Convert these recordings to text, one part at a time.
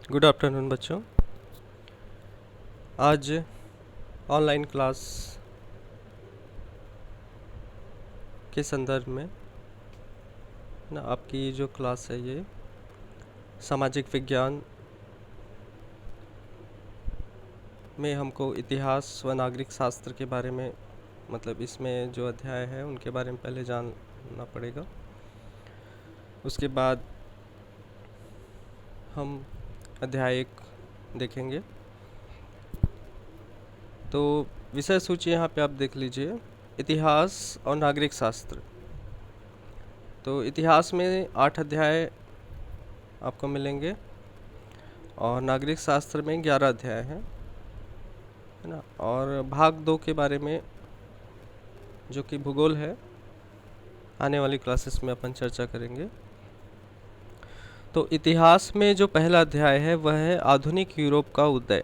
Good afternoon बच्चों। आज online class के संदर्भ में ना आपकी जो क्लास है ये सामाजिक विज्ञान में हमको इतिहास व नागरिक शास्त्र के बारे में मतलब इसमें जो अध्याय है उनके बारे में पहले जानना पड़ेगा। उसके बाद हम अध्याय 1 देखेंगे। तो विषय सूची यहाँ पे आप देख लीजिए, इतिहास और नागरिक शास्त्र। तो इतिहास में 8 अध्याय आपको मिलेंगे और नागरिक शास्त्र में 11 अध्याय हैं, है ना। और भाग 2 के बारे में जो कि भूगोल है, आने वाली क्लासेस में अपन चर्चा करेंगे। तो इतिहास में जो पहला अध्याय है वह है आधुनिक यूरोप का उदय।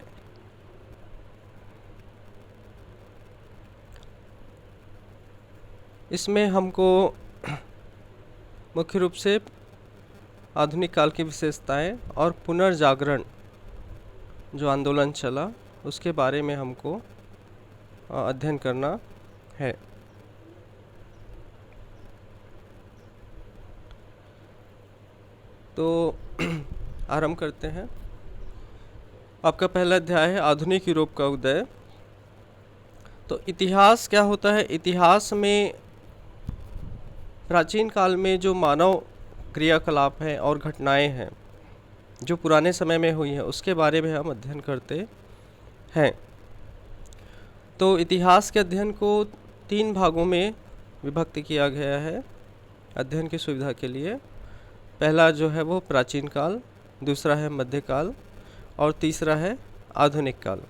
इसमें हमको मुख्य रूप से आधुनिक काल की विशेषताएं और पुनर्जागरण जो आंदोलन चला उसके बारे में हमको अध्ययन करना है। तो आरंभ करते हैं। आपका पहला अध्याय है आधुनिक यूरोप का उदय। तो इतिहास क्या होता है? इतिहास में प्राचीन काल में जो मानव क्रियाकलाप हैं और घटनाएं हैं जो पुराने समय में हुई हैं उसके बारे में हम अध्ययन करते हैं। तो इतिहास के अध्ययन को 3 भागों में विभक्त किया गया है अध्ययन की सुविधा के लिए। पहला जो है वो प्राचीन काल, दूसरा है मध्यकाल और तीसरा है आधुनिक काल।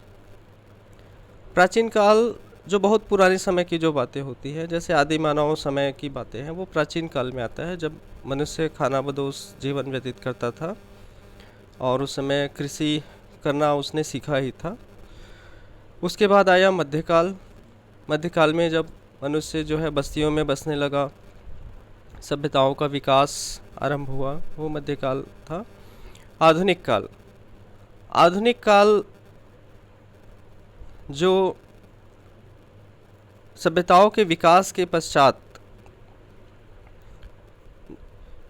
प्राचीन काल जो बहुत पुराने समय की जो बातें होती हैं, जैसे आदि मानव समय की बातें हैं, वो प्राचीन काल में आता है जब मनुष्य खानाबदोश जीवन व्यतीत करता था और उस समय कृषि करना उसने सीखा ही था। उसके बाद आया मध्यकाल। मध्यकाल में जब मनुष्य जो है बस्तियों में बसने लगा, सभ्यताओं का विकास आरंभ हुआ, वो मध्यकाल था। आधुनिक काल। आधुनिक काल जो सभ्यताओं के विकास के पश्चात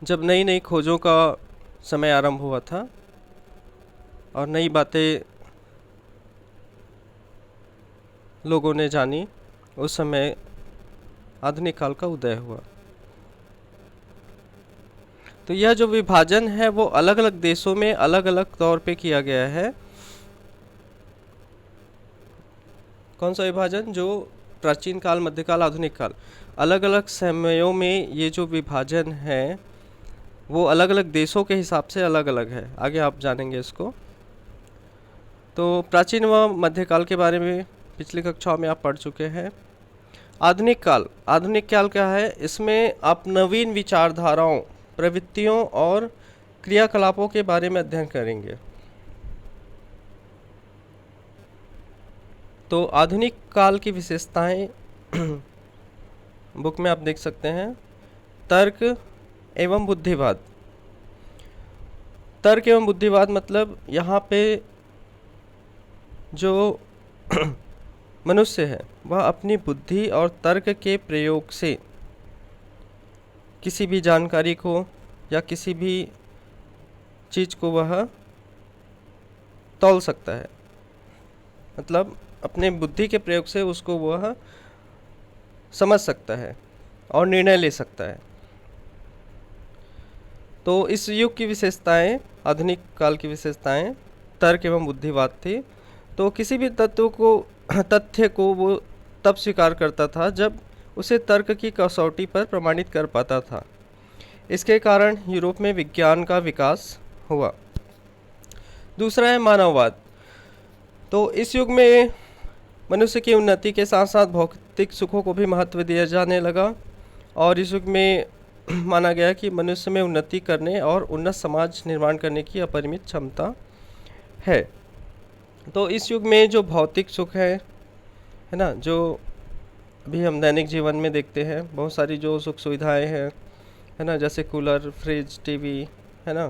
जब नई नई खोजों का समय आरंभ हुआ था और नई बातें लोगों ने जानी, उस समय आधुनिक काल का उदय हुआ। तो यह जो विभाजन है वो अलग अलग देशों में अलग अलग तौर पे किया गया है। कौन सा विभाजन? जो प्राचीन काल, मध्यकाल, आधुनिक काल, अलग अलग समयों में ये जो विभाजन है वो अलग अलग देशों के हिसाब से अलग अलग है। आगे आप जानेंगे इसको। तो प्राचीन व मध्यकाल के बारे में पिछली कक्षाओं में आप पढ़ चुके हैं। आधुनिक काल। आधुनिक काल क्या है? इसमें आप नवीन विचारधाराओं, प्रवृत्तियों और क्रियाकलापों के बारे में अध्ययन करेंगे। तो आधुनिक काल की विशेषताएं बुक में आप देख सकते हैं। तर्क एवं बुद्धिवाद। तर्क एवं बुद्धिवाद मतलब यहाँ पे जो मनुष्य है वह अपनी बुद्धि और तर्क के प्रयोग से किसी भी जानकारी को या किसी भी चीज़ को वह तौल सकता है। मतलब अपने बुद्धि के प्रयोग से उसको वह समझ सकता है और निर्णय ले सकता है। तो इस युग की विशेषताएं, आधुनिक काल की विशेषताएं तर्क एवं बुद्धिवाद थी। तो किसी भी तथ्य को वो तब स्वीकार करता था जब उसे तर्क की कसौटी पर प्रमाणित कर पाता था। इसके कारण यूरोप में विज्ञान का विकास हुआ। दूसरा है मानववाद। तो इस युग में मनुष्य की उन्नति के साथ साथ भौतिक सुखों को भी महत्व दिया जाने लगा और इस युग में माना गया कि मनुष्य में उन्नति करने और उन्नत समाज निर्माण करने की अपरिमित क्षमता है। तो इस युग में जो भौतिक सुख है ना, जो अभी हम दैनिक जीवन में देखते हैं, बहुत सारी जो सुख सुविधाएं हैं, है ना, जैसे कूलर, फ्रिज, टीवी, है ना,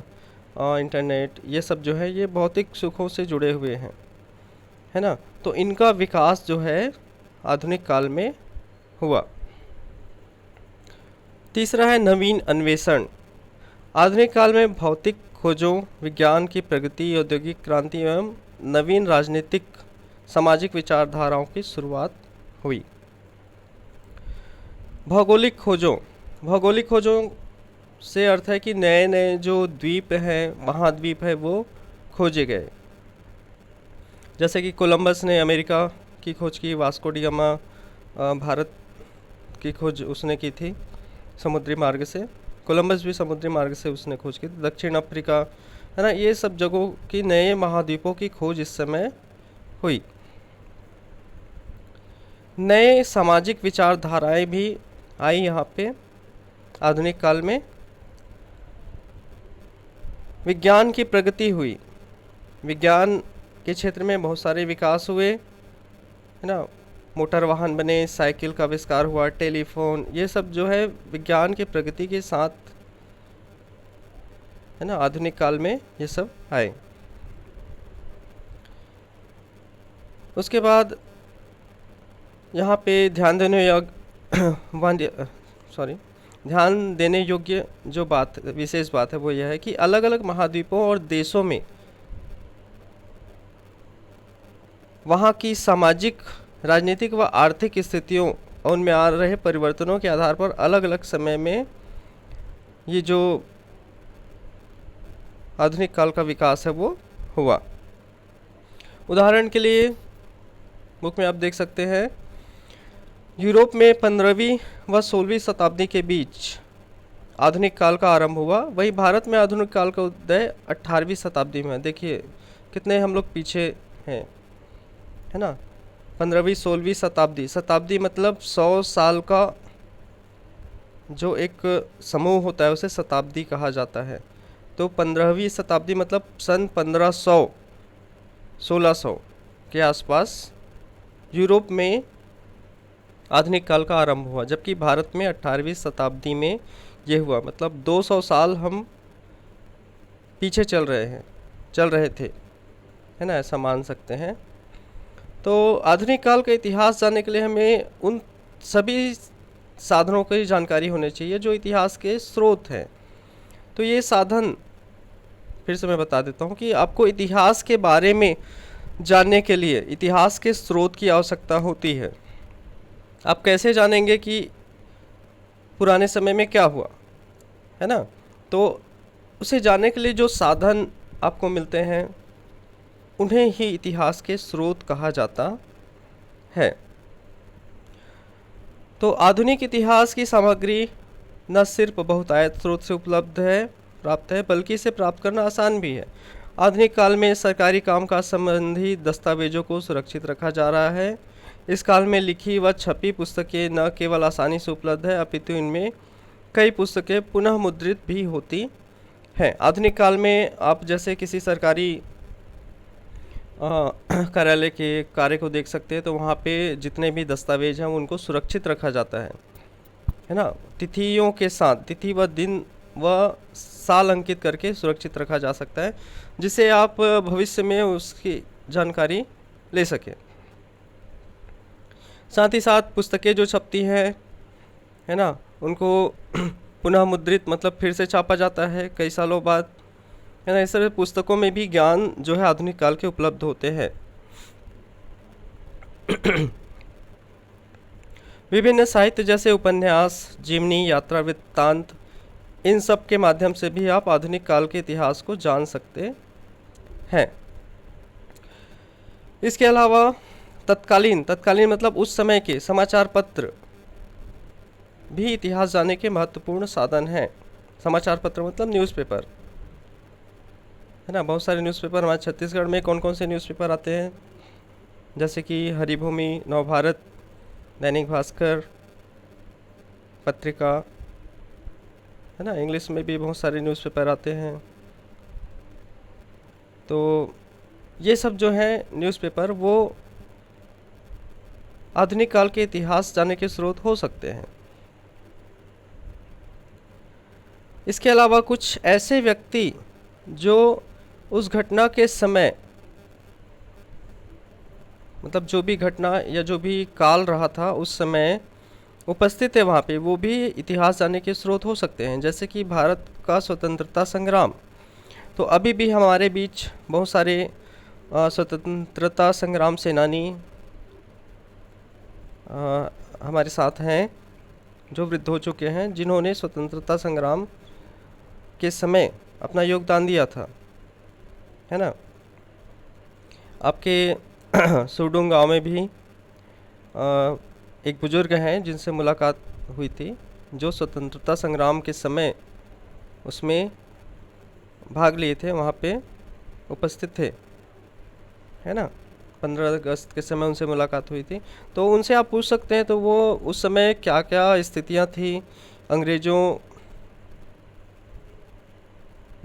इंटरनेट, ये सब जो है ये भौतिक सुखों से जुड़े हुए हैं, है ना। तो इनका विकास जो है आधुनिक काल में हुआ। तीसरा है नवीन अन्वेषण। आधुनिक काल में भौतिक खोजों, विज्ञान की प्रगति, औद्योगिक क्रांति एवं नवीन राजनीतिक सामाजिक विचारधाराओं की शुरुआत हुई। भौगोलिक खोजों, भौगोलिक खोजों से अर्थ है कि नए नए जो द्वीप हैं, महाद्वीप है, वो खोजे गए। जैसे कि कोलंबस ने अमेरिका की खोज की, वास्को डी गामा भारत की खोज उसने की थी समुद्री मार्ग से। कोलंबस भी समुद्री मार्ग से उसने खोज की थी। दक्षिण अफ्रीका, है ना, ये सब जगहों की नए महाद्वीपों की खोज इस समय हुई। नए सामाजिक विचारधाराएं भी आई यहाँ पे आधुनिक काल में। विज्ञान की प्रगति हुई, विज्ञान के क्षेत्र में बहुत सारे विकास हुए, है ना। मोटर वाहन बने, साइकिल का आविष्कार हुआ, टेलीफोन, ये सब जो है विज्ञान की प्रगति के साथ, है ना, आधुनिक काल में ये सब आए। उसके बाद यहाँ पे ध्यान देने योग्य जो बात, विशेष बात है वो यह है कि अलग अलग महाद्वीपों और देशों में वहाँ की सामाजिक, राजनीतिक व आर्थिक स्थितियों और उनमें आ रहे परिवर्तनों के आधार पर अलग अलग समय में ये जो आधुनिक काल का विकास है वो हुआ। उदाहरण के लिए बुक में आप देख सकते हैं, यूरोप में 15वीं व 16वीं शताब्दी के बीच आधुनिक काल का आरंभ हुआ। वहीं भारत में आधुनिक काल का उदय 18वीं शताब्दी में। देखिए कितने हम लोग पीछे हैं, है ना। 15वीं 16वीं शताब्दी, शताब्दी मतलब 100 साल का जो एक समूह होता है उसे शताब्दी कहा जाता है। तो 15वीं शताब्दी मतलब सन 1500 1600 के आसपास यूरोप में आधुनिक काल का आरंभ हुआ, जबकि भारत में 18वीं शताब्दी में ये हुआ। मतलब 200 साल हम पीछे चल रहे थे, है ना, ऐसा मान सकते हैं। तो आधुनिक काल का इतिहास जानने के लिए हमें उन सभी साधनों की जानकारी होनी चाहिए जो इतिहास के स्रोत हैं। तो ये साधन फिर से मैं बता देता हूँ कि आपको इतिहास के बारे में जानने के लिए इतिहास के स्रोत की आवश्यकता होती है। आप कैसे जानेंगे कि पुराने समय में क्या हुआ, है ना। तो उसे जानने के लिए जो साधन आपको मिलते हैं उन्हें ही इतिहास के स्रोत कहा जाता है। तो आधुनिक इतिहास की सामग्री न सिर्फ बहुतायत स्रोत से प्राप्त है, बल्कि इसे प्राप्त करना आसान भी है। आधुनिक काल में सरकारी कामकाज संबंधी दस्तावेजों को सुरक्षित रखा जा रहा है। इस काल में लिखी व छपी पुस्तकें न केवल आसानी से उपलब्ध है, अपितु इनमें कई पुस्तकें पुनः मुद्रित भी होती हैं। आधुनिक काल में आप जैसे किसी सरकारी कार्यालय के कार्य को देख सकते हैं, तो वहाँ पे जितने भी दस्तावेज हैं उनको सुरक्षित रखा जाता है ना। तिथियों के साथ तिथि व दिन व साल अंकित करके सुरक्षित रखा जा सकता है, जिससे आप भविष्य में उसकी जानकारी ले सकें। साथ ही साथ पुस्तकें जो छपती हैं, है ना, उनको पुनः मुद्रित मतलब फिर से छापा जाता है कई सालों बाद, है ना। इस तरह पुस्तकों में भी ज्ञान जो है आधुनिक काल के उपलब्ध होते हैं। विभिन्न साहित्य जैसे उपन्यास, जीवनी, यात्रा वृत्तांत, इन सब के माध्यम से भी आप आधुनिक काल के इतिहास को जान सकते हैं। इसके अलावा तत्कालीन मतलब उस समय के समाचार पत्र भी इतिहास जानने के महत्वपूर्ण साधन हैं। समाचार पत्र मतलब न्यूज़पेपर, है ना। बहुत सारे न्यूज़पेपर हमारे छत्तीसगढ़ में कौन कौन से न्यूज़पेपर आते हैं, जैसे कि हरिभूमि, नवभारत, दैनिक भास्कर पत्रिका, है ना। इंग्लिश में भी बहुत सारे न्यूज़पेपर आते हैं। तो ये सब जो है न्यूज़पेपर वो आधुनिक काल के इतिहास जानने के स्रोत हो सकते हैं। इसके अलावा कुछ ऐसे व्यक्ति जो उस घटना के समय, मतलब जो भी घटना या जो भी काल रहा था उस समय उपस्थित है वहाँ पे, वो भी इतिहास जानने के स्रोत हो सकते हैं। जैसे कि भारत का स्वतंत्रता संग्राम, तो अभी भी हमारे बीच बहुत सारे स्वतंत्रता संग्राम सेनानी हमारे साथ हैं, जो वृद्ध हो चुके हैं, जिन्होंने स्वतंत्रता संग्राम के समय अपना योगदान दिया था, है ना। आपके सुडुंग गांव में भी एक बुजुर्ग हैं जिनसे मुलाकात हुई थी, जो स्वतंत्रता संग्राम के समय उसमें भाग लिए थे, वहाँ पे उपस्थित थे, है ना। 15 अगस्त के समय उनसे मुलाकात हुई थी, तो उनसे आप पूछ सकते हैं तो वो उस समय क्या क्या स्थितियाँ थी, अंग्रेज़ों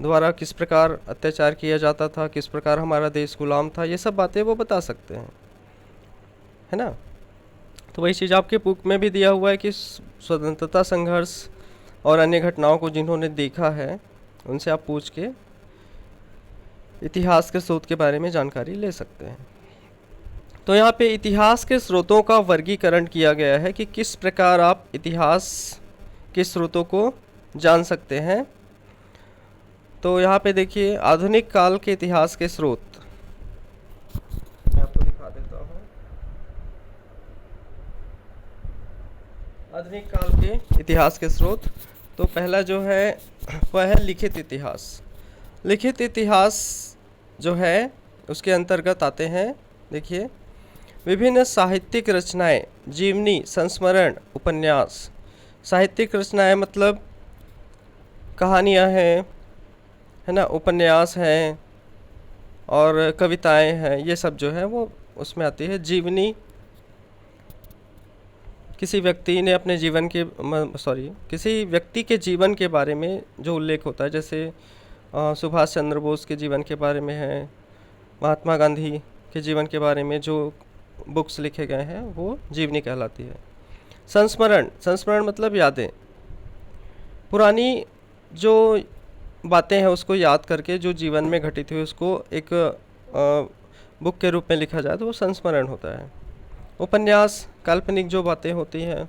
द्वारा किस प्रकार अत्याचार किया जाता था, किस प्रकार हमारा देश गुलाम था, ये सब बातें वो बता सकते हैं, है ना। तो वही चीज़ आपके बुक में भी दिया हुआ है कि स्वतंत्रता संघर्ष और अन्य घटनाओं को जिन्होंने देखा है उनसे आप पूछ के इतिहास के स्रोत के बारे में जानकारी ले सकते हैं। तो यहाँ पे इतिहास के स्रोतों का वर्गीकरण किया गया है कि किस प्रकार आप इतिहास के स्रोतों को जान सकते हैं। तो यहाँ पे देखिए, आधुनिक काल के इतिहास के स्रोत मैं आपको दिखा देता हूँ। आधुनिक काल के इतिहास के स्रोत, तो पहला जो है वह है लिखित इतिहास। लिखित इतिहास जो है उसके अंतर्गत आते हैं, देखिए, विभिन्न साहित्यिक रचनाएं, जीवनी, संस्मरण, उपन्यास। साहित्यिक रचनाएं मतलब कहानियां हैं, है ना, उपन्यास हैं और कविताएं हैं, ये सब जो है वो उसमें आती है। जीवनी, किसी व्यक्ति ने अपने जीवन के किसी व्यक्ति के जीवन के बारे में जो उल्लेख होता है, जैसे सुभाष चंद्र बोस के जीवन के बारे में है, महात्मा गांधी के जीवन के बारे में जो बुक्स लिखे गए हैं वो जीवनी कहलाती है। संस्मरण, संस्मरण मतलब यादें, पुरानी जो बातें हैं उसको याद करके जो जीवन में घटित हुई उसको एक बुक के रूप में लिखा जाए तो वो संस्मरण होता है। उपन्यास, काल्पनिक जो बातें होती हैं,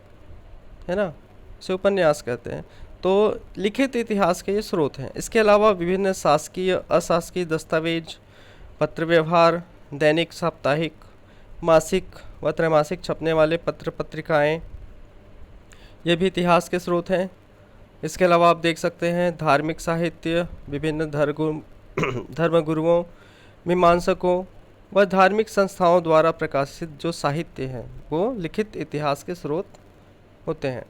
है ना, उसे उपन्यास कहते हैं। तो लिखित इतिहास के ये स्रोत हैं। इसके अलावा विभिन्न शासकीय, अशासकीय दस्तावेज, पत्र व्यवहार, दैनिक, साप्ताहिक, मासिक व त्रैमासिक छपने वाले पत्र पत्रिकाएं, ये भी इतिहास के स्रोत हैं। इसके अलावा आप देख सकते हैं धार्मिक साहित्य, विभिन्न धर्मगुरुओं, मीमांसकों व धार्मिक संस्थाओं द्वारा प्रकाशित जो साहित्य हैं वो लिखित इतिहास के स्रोत होते हैं।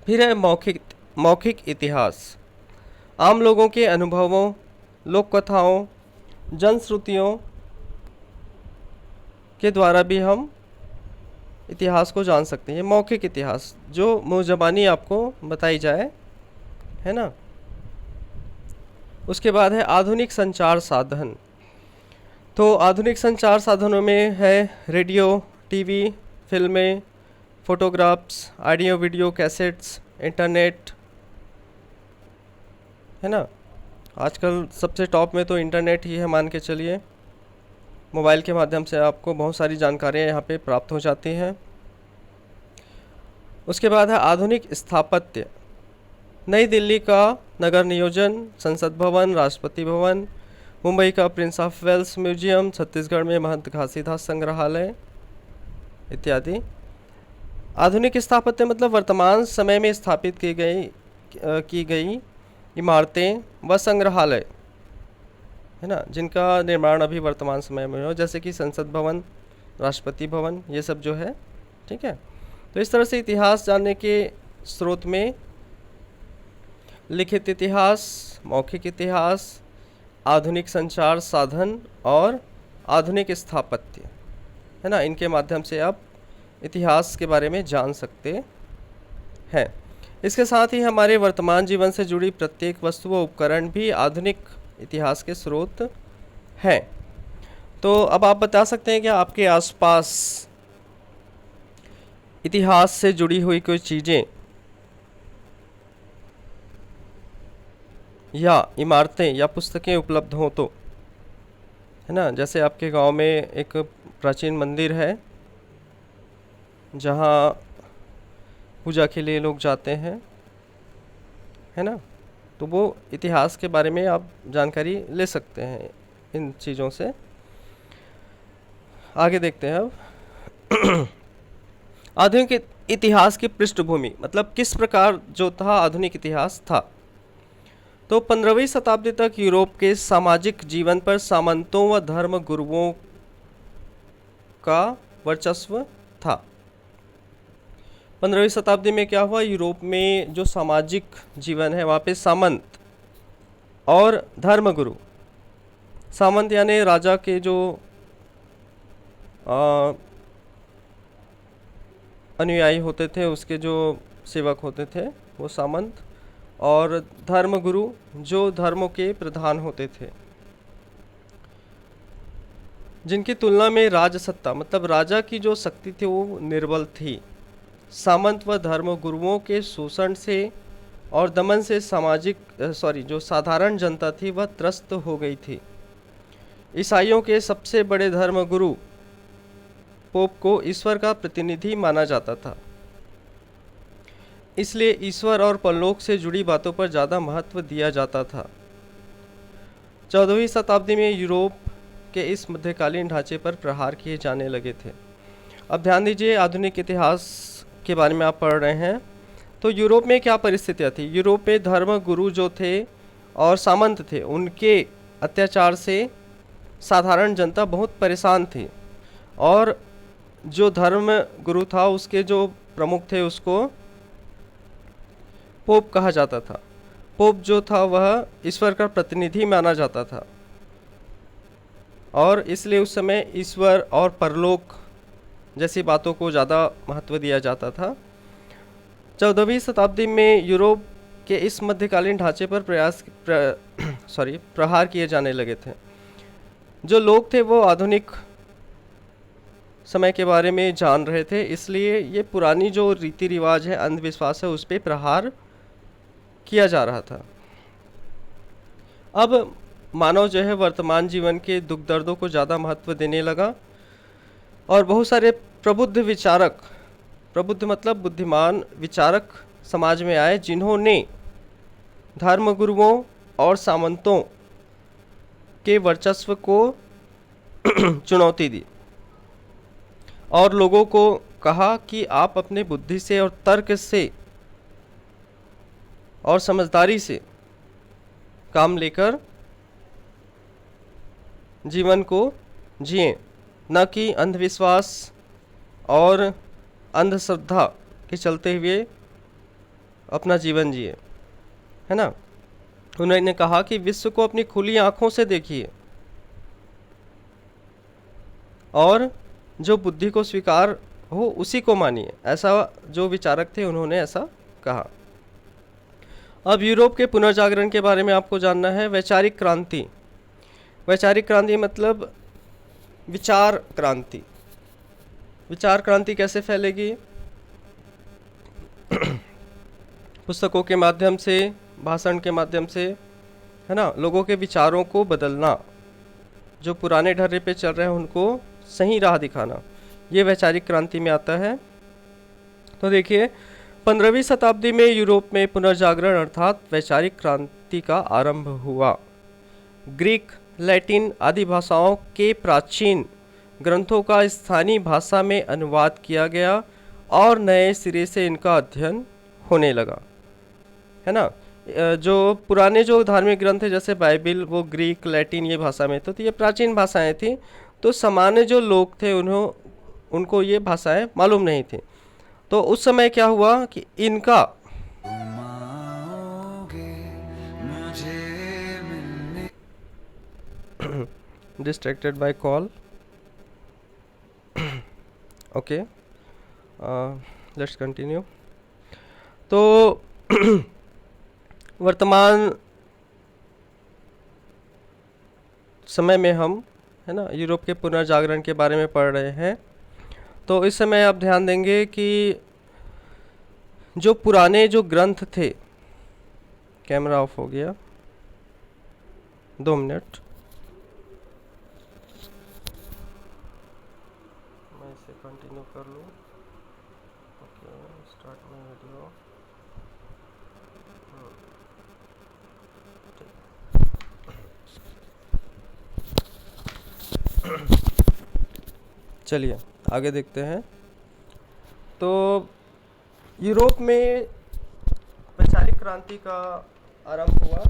फिर है मौखिक इतिहास। आम लोगों के अनुभवों, लोक कथाओं, जनश्रुतियों के द्वारा भी हम इतिहास को जान सकते हैं। मौखिक इतिहास जो मुँह ज़बानी आपको बताई जाए, है ना। उसके बाद है आधुनिक संचार साधन। तो आधुनिक संचार साधनों में है रेडियो, टीवी, फिल्में, photographs, audio video cassettes, internet, है ना। आजकल सबसे टॉप में तो इंटरनेट ही है, मान के चलिए। मोबाइल के माध्यम से आपको बहुत सारी जानकारियाँ यहाँ पे प्राप्त हो जाती हैं। उसके बाद है आधुनिक स्थापत्य। नई दिल्ली का नगर नियोजन, संसद भवन, राष्ट्रपति भवन, मुंबई का Prince of Wales museum, Chhattisgarh में महंत घासीदास संग्रहालय इत्यादि। आधुनिक स्थापत्य मतलब वर्तमान समय में स्थापित की गई इमारतें व संग्रहालय, है ना, जिनका निर्माण अभी वर्तमान समय में हो, जैसे कि संसद भवन, राष्ट्रपति भवन, ये सब जो है, ठीक है। तो इस तरह से इतिहास जानने के स्रोत में लिखित इतिहास, मौखिक इतिहास, आधुनिक संचार साधन और आधुनिक स्थापत्य, है ना, इनके माध्यम से आप इतिहास के बारे में जान सकते हैं। इसके साथ ही हमारे वर्तमान जीवन से जुड़ी प्रत्येक वस्तु व उपकरण भी आधुनिक इतिहास के स्रोत हैं। तो अब आप बता सकते हैं कि आपके आसपास इतिहास से जुड़ी हुई कोई चीज़ें या इमारतें या पुस्तकें उपलब्ध हों तो, है ना। जैसे आपके गांव में एक प्राचीन मंदिर है जहां पूजा के लिए लोग जाते हैं, है ना। तो वो इतिहास के बारे में आप जानकारी ले सकते हैं इन चीज़ों से। आगे देखते हैं अब। आधुनिक इतिहास की पृष्ठभूमि, मतलब किस प्रकार जो था आधुनिक इतिहास था। तो 15वीं शताब्दी तक यूरोप के सामाजिक जीवन पर सामंतों व धर्म गुरुओं का वर्चस्व था। 15वीं शताब्दी में क्या हुआ, यूरोप में जो सामाजिक जीवन है वहाँ पे सामंत और धर्मगुरु, सामंत यानी राजा के जो अनुयायी होते थे, उसके जो सेवक होते थे वो सामंत, और धर्मगुरु जो धर्मों के प्रधान होते थे, जिनकी तुलना में राजसत्ता मतलब राजा की जो शक्ति थी वो निर्बल थी। सामंत व धर्म गुरुओं के शोषण से और दमन से जो साधारण जनता थी वह त्रस्त हो गई थी। ईसाइयों के सबसे बड़े धर्मगुरु पोप को ईश्वर का प्रतिनिधि माना जाता था, इसलिए ईश्वर और परलोक से जुड़ी बातों पर ज़्यादा महत्व दिया जाता था। 14वीं शताब्दी में यूरोप के इस मध्यकालीन ढांचे पर प्रहार किए जाने लगे थे। अब ध्यान दीजिए, आधुनिक इतिहास के बारे में आप पढ़ रहे हैं तो यूरोप में क्या परिस्थितियाँ थी। यूरोप में धर्म गुरु जो थे और सामंत थे, उनके अत्याचार से साधारण जनता बहुत परेशान थी, और जो धर्म गुरु था उसके जो प्रमुख थे उसको पोप कहा जाता था। पोप जो था वह ईश्वर का प्रतिनिधि माना जाता था, और इसलिए उस समय ईश्वर और परलोक जैसी बातों को ज़्यादा महत्व दिया जाता था। 14वीं शताब्दी में यूरोप के इस मध्यकालीन ढांचे पर प्रहार किए जाने लगे थे। जो लोग थे वो आधुनिक समय के बारे में जान रहे थे, इसलिए ये पुरानी जो रीति रिवाज है, अंधविश्वास है, उस पर प्रहार किया जा रहा था। अब मानव जो है वर्तमान जीवन के दुख दर्दों को ज़्यादा महत्व देने लगा, और बहुत सारे प्रबुद्ध मतलब बुद्धिमान विचारक समाज में आए, जिन्होंने धर्मगुरुओं और सामंतों के वर्चस्व को चुनौती दी, और लोगों को कहा कि आप अपने बुद्धि से और तर्क से और समझदारी से काम लेकर जीवन को जिएं, न कि अंधविश्वास और अंधश्रद्धा के चलते हुए अपना जीवन जिए, है ना। उन्होंने कहा कि विश्व को अपनी खुली आंखों से देखिए, और जो बुद्धि को स्वीकार हो उसी को मानिए। ऐसा जो विचारक थे उन्होंने ऐसा कहा। अब यूरोप के पुनर्जागरण के बारे में आपको जानना है। वैचारिक क्रांति मतलब विचार क्रांति। विचार क्रांति कैसे फैलेगी? पुस्तकों के माध्यम से, भाषण के माध्यम से, है ना। लोगों के विचारों को बदलना, जो पुराने ढर्रे पे चल रहे हैं उनको सही राह दिखाना, ये वैचारिक क्रांति में आता है। तो देखिए, 15वीं शताब्दी में यूरोप में पुनर्जागरण अर्थात वैचारिक क्रांति का आरंभ हुआ। ग्रीक, लैटिन आदि भाषाओं के प्राचीन ग्रंथों का स्थानीय भाषा में अनुवाद किया गया, और नए सिरे से इनका अध्ययन होने लगा, है ना। जो पुराने जो धार्मिक ग्रंथ है जैसे बाइबिल, वो ग्रीक, लैटिन ये भाषा में तो ये प्राचीन भाषाएं थी। तो सामान्य जो लोग थे उनको ये भाषाएं मालूम नहीं थी। तो उस समय क्या हुआ कि इनका distracted by call, okay, let's continue. तो वर्तमान समय में हम, है ना, यूरोप के पुनर्जागरण के बारे में पढ़ रहे हैं। तो इस समय आप ध्यान देंगे कि जो पुराने जो ग्रंथ थे, कैमरा ऑफ हो गया, 2 मिनट, मैं इसे कंटिन्यू कर लूँ। Okay, start my video. चलिए आगे देखते हैं। तो यूरोप में वैचारिक क्रांति का आरंभ हुआ।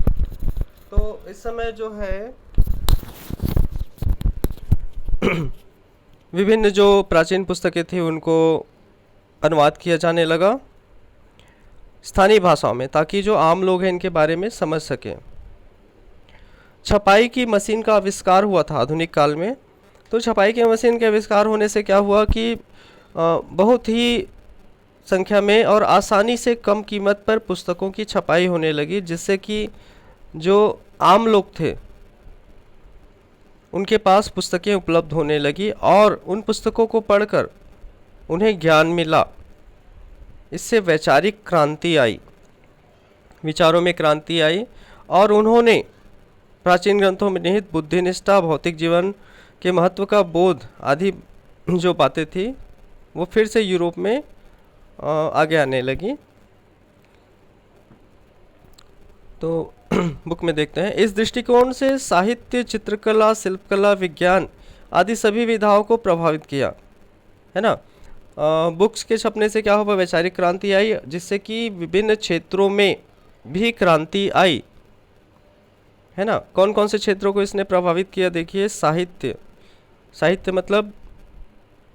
तो इस समय जो है विभिन्न जो प्राचीन पुस्तकें थी उनको अनुवाद किया जाने लगा स्थानीय भाषाओं में, ताकि जो आम लोग हैं इनके बारे में समझ सकें। छपाई की मशीन का आविष्कार हुआ था आधुनिक काल में। तो छपाई की मशीन के आविष्कार होने से क्या हुआ कि बहुत ही संख्या में और आसानी से कम कीमत पर पुस्तकों की छपाई होने लगी, जिससे कि जो आम लोग थे उनके पास पुस्तकें उपलब्ध होने लगी और उन पुस्तकों को पढ़कर उन्हें ज्ञान मिला। इससे वैचारिक क्रांति आई, विचारों में क्रांति आई और उन्होंने प्राचीन ग्रंथों में निहित बुद्धिनिष्ठा, भौतिक जीवन के महत्व का बोध आदि जो बातें थी वो फिर से यूरोप में आगे आने लगी। तो बुक में देखते हैं, इस दृष्टिकोण से साहित्य, चित्रकला, शिल्पकला, विज्ञान आदि सभी विधाओं को प्रभावित किया, है ना। बुक्स के छपने से क्या हुआ, वैचारिक क्रांति आई, जिससे कि विभिन्न क्षेत्रों में भी क्रांति आई, है ना। कौन कौन से क्षेत्रों को इसने प्रभावित किया, देखिए। साहित्य, साहित्य मतलब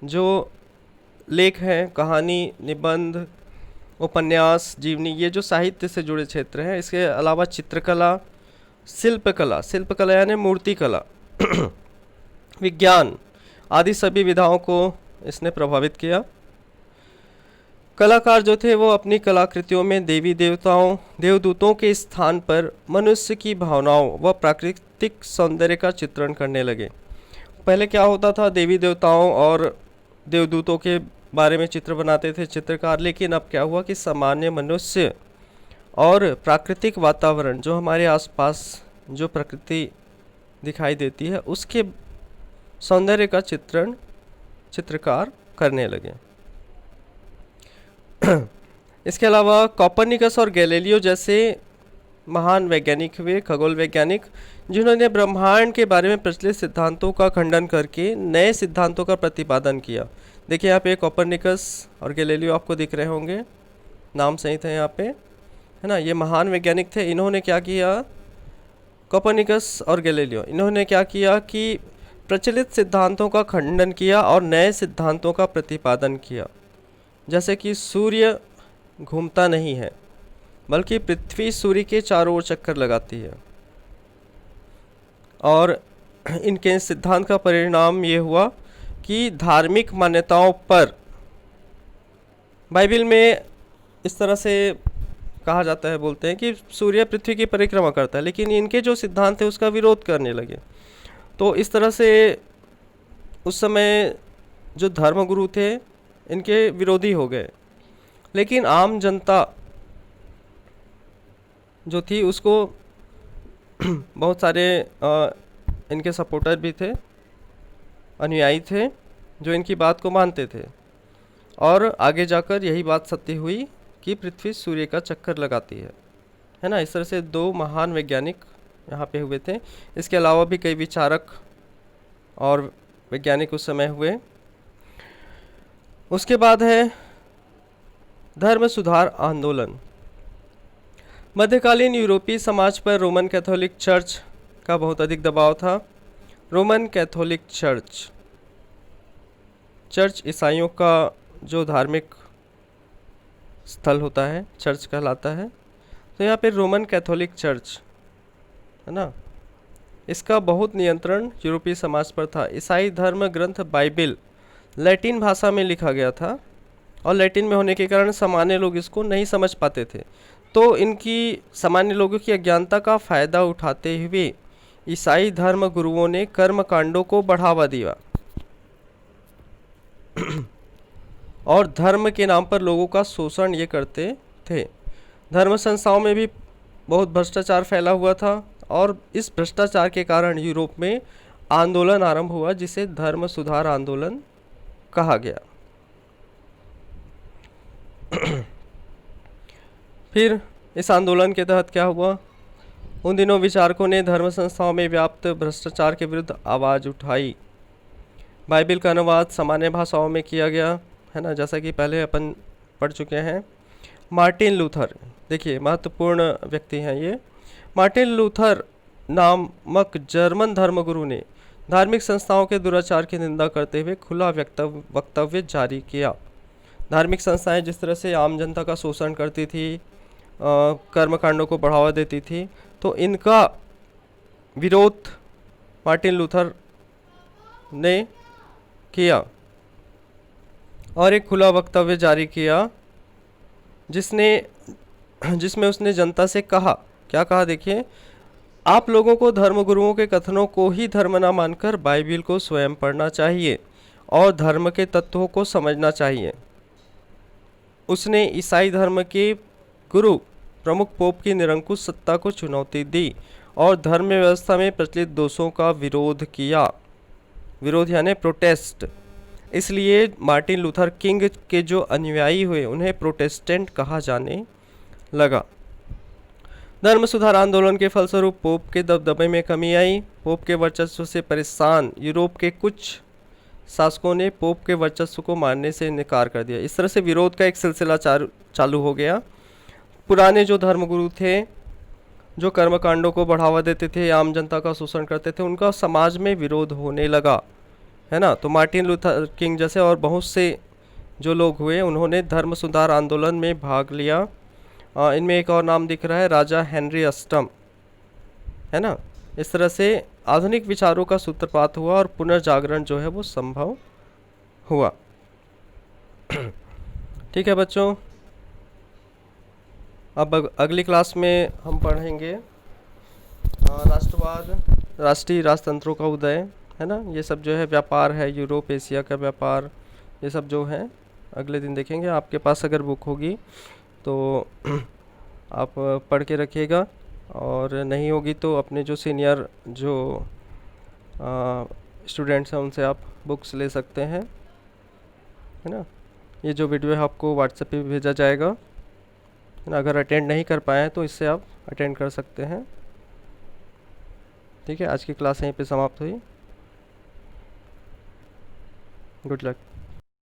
जो लेख हैं, कहानी, निबंध, उपन्यास, जीवनी, ये जो साहित्य से जुड़े क्षेत्र हैं। इसके अलावा चित्रकला, शिल्पकला, शिल्पकला यानी मूर्ति कला, विज्ञान आदि सभी विधाओं को इसने प्रभावित किया। कलाकार जो थे वो अपनी कलाकृतियों में देवी देवताओं, देवदूतों के स्थान पर मनुष्य की भावनाओं व प्राकृतिक सौंदर्य का चित्रण करने लगे। पहले क्या होता था, देवी देवताओं और देवदूतों के बारे में चित्र बनाते थे चित्रकार, लेकिन अब क्या हुआ कि सामान्य मनुष्य और प्राकृतिक वातावरण, जो हमारे आसपास जो प्रकृति दिखाई देती है, उसके सौंदर्य का चित्रण चित्रकार करने लगे। इसके अलावा कोपरनिकस और गैलीलियो जैसे महान वैज्ञानिक हुए, खगोल वैज्ञानिक, जिन्होंने ब्रह्मांड के बारे में प्रचलित सिद्धांतों का खंडन करके नए सिद्धांतों का प्रतिपादन किया। देखिए यहाँ पे कोपरनिकस और गैलीलियो आपको दिख रहे होंगे, नाम सहित है यहाँ पे, है ना। ये महान वैज्ञानिक थे। इन्होंने क्या किया, कोपरनिकस और गैलीलियो, इन्होंने क्या किया कि प्रचलित सिद्धांतों का खंडन किया और नए सिद्धांतों का प्रतिपादन किया। जैसे कि सूर्य घूमता नहीं है, बल्कि पृथ्वी सूर्य के चारों ओर चक्कर लगाती है। और इनके सिद्धांत का परिणाम ये हुआ कि धार्मिक मान्यताओं पर, बाइबल में इस तरह से कहा जाता है, बोलते हैं कि सूर्य पृथ्वी की परिक्रमा करता है, लेकिन इनके जो सिद्धांत थे उसका विरोध करने लगे। तो इस तरह से उस समय जो धर्मगुरु थे इनके विरोधी हो गए। लेकिन आम जनता जो थी उसको बहुत सारे इनके सपोर्टर भी थे, अनुयायी थे, जो इनकी बात को मानते थे। और आगे जाकर यही बात सत्य हुई कि पृथ्वी सूर्य का चक्कर लगाती है ना। इस तरह से दो महान वैज्ञानिक यहाँ पे हुए थे। इसके अलावा भी कई विचारक और वैज्ञानिक उस समय हुए। उसके बाद है धर्म सुधार आंदोलन। मध्यकालीन यूरोपीय समाज पर रोमन कैथोलिक चर्च का बहुत अधिक दबाव था। रोमन कैथोलिक चर्च, चर्च ईसाइयों का जो धार्मिक स्थल होता है चर्च कहलाता है। तो यहाँ पे रोमन कैथोलिक चर्च है ना, इसका बहुत नियंत्रण यूरोपीय समाज पर था। ईसाई धर्म ग्रंथ बाइबिल लैटिन भाषा में लिखा गया था और लैटिन में होने के कारण सामान्य लोग इसको नहीं समझ पाते थे। तो इनकी सामान्य लोगों की अज्ञानता का फ़ायदा उठाते हुए ईसाई धर्म गुरुओं ने कर्म कांडों को बढ़ावा दिया और धर्म के नाम पर लोगों का शोषण ये करते थे। धर्म संस्थाओं में भी बहुत भ्रष्टाचार फैला हुआ था। और इस भ्रष्टाचार के कारण यूरोप में आंदोलन आरंभ हुआ जिसे धर्म सुधार आंदोलन कहा गया। फिर इस आंदोलन के तहत क्या हुआ? उन दिनों विचारकों ने धर्म संस्थाओं में व्याप्त भ्रष्टाचार के विरुद्ध आवाज़ उठाई। बाइबिल का अनुवाद सामान्य भाषाओं में किया गया, है ना, जैसा कि पहले अपन पढ़ चुके हैं। मार्टिन लूथर, देखिए महत्वपूर्ण व्यक्ति हैं ये। मार्टिन लूथर नामक जर्मन धर्मगुरु ने धार्मिक संस्थाओं के दुराचार की निंदा करते हुए खुला वक्तव्य जारी किया। धार्मिक संस्थाएं जिस तरह से आम जनता का शोषण करती थी, कर्मकांडों को बढ़ावा देती थी, तो इनका विरोध मार्टिन लूथर ने किया और एक खुला वक्तव्य जारी किया जिसमें उसने जनता से कहा, क्या कहा देखिए, आप लोगों को धर्मगुरुओं के कथनों को ही धर्म न मानकर बाइबिल को स्वयं पढ़ना चाहिए और धर्म के तत्वों को समझना चाहिए। उसने ईसाई धर्म के गुरु प्रमुख पोप की निरंकुश सत्ता को चुनौती दी और धर्म व्यवस्था में प्रचलित दोषों का विरोध किया। विरोध यानी प्रोटेस्ट। इसलिए मार्टिन लूथर किंग के जो अनुयायी हुए उन्हें प्रोटेस्टेंट कहा जाने लगा। धर्म सुधार आंदोलन के फलस्वरूप पोप के दबदबे में कमी आई। पोप के वर्चस्व से परेशान यूरोप के कुछ शासकों ने पोप के वर्चस्व को मानने से इनकार कर दिया। इस तरह से विरोध का एक सिलसिला चालू हो गया। पुराने जो धर्मगुरु थे, जो कर्मकांडों को बढ़ावा देते थे, आम जनता का शोषण करते थे, उनका समाज में विरोध होने लगा, है ना। तो मार्टिन लूथर किंग जैसे और बहुत से जो लोग हुए उन्होंने धर्म सुधार आंदोलन में भाग लिया। इनमें एक और नाम दिख रहा है, राजा हेनरी अष्टम, है ना। इस तरह से आधुनिक विचारों का सूत्रपात हुआ और पुनर्जागरण जो है वो संभव हुआ। ठीक है बच्चों, अब अगली क्लास में हम पढ़ेंगे राष्ट्रवाद, राष्ट्रीय राजतंत्रों का उदय, है ना। ये सब जो है व्यापार है, यूरोप एशिया का व्यापार, ये सब जो है अगले दिन देखेंगे। आपके पास अगर बुक होगी तो आप पढ़ के रखिएगा, और नहीं होगी तो अपने जो सीनियर जो स्टूडेंट्स हैं उनसे आप बुक्स ले सकते हैं, है ना। ये जो वीडियो है आपको व्हाट्सएप पे भेजा जाएगा, है ना। अगर अटेंड नहीं कर पाए हैं तो इससे आप अटेंड कर सकते हैं। ठीक है, आज की क्लास यहीं पे समाप्त हुई। Good luck.